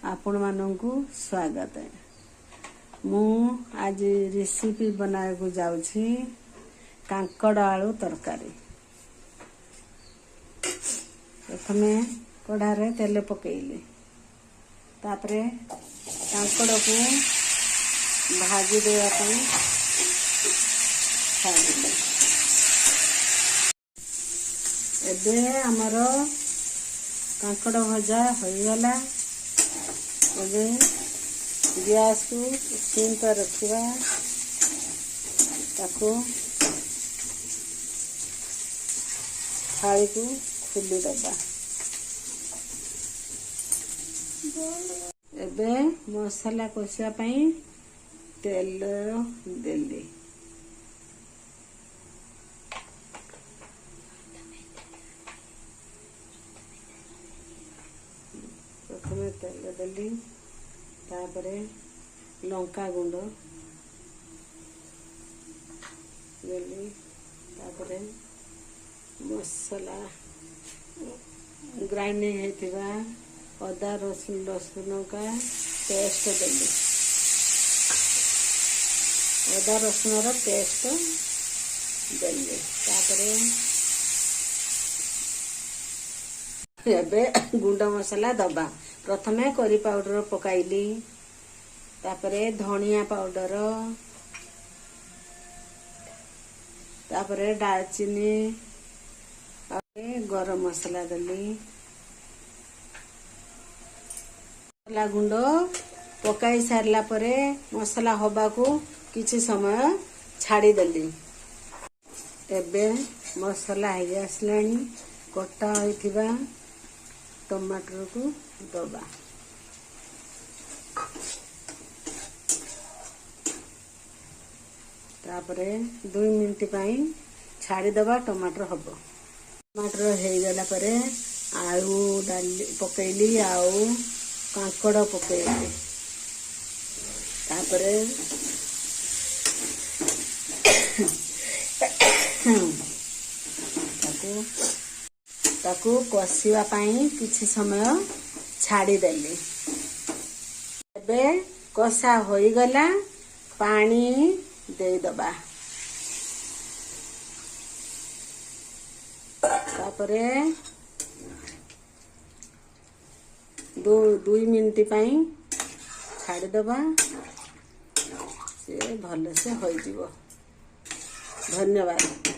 आपण मानंकु स्वागत है। मु आज रेसिपी बनाए को जाउछि कांकड़ आलू तरकारी। प्रथमे कढ़ारे तेल पकेइले तापरे कांकड़ को भाजी देवा पई छाड़िले। एबे हमर कांकड़ भजा होइगला। एबे गैस को सिम पर रखिबा, ताको थाली को खुली दबा। एबे मसाला कषिया पई तेल देली। प्रथमे तेल देली, तापरे लंका गुंड देली, तापरे मसाला ग्राइंडिंग हेतिबा अदा रसुन का पेस्ट देली। अदा रसुन रो पेस्ट देली। तापरे एबे गुंड मसाला दबा। प्रथमे करी पाउडर पकाइली, तापरे धनिया पाउडर, तापरे दालचीनी, तापरे गरम मसाला देली। मसाला गुंड पकाई सारला परे मसाला हबा को किछि समय छाड़ी देली। एबे मसाला हे आसलानी। कटा होइथिबा टमाटर को दबा। तापरे 2 मिनट पाई छाड़ी दबा, टमाटर हबो। टमाटर हो गला परे आलू डाली पकेइली, आउ कांकड़ पकेइली। तापरे ताकू कषिवा पाई किछि समय छाड़ी देली। एबे कषा होई गला, पानी दे दबा। तापरे 2 मिनट पाई छाड़ी दबा, से भल से होई जीवो। धन्यवाद।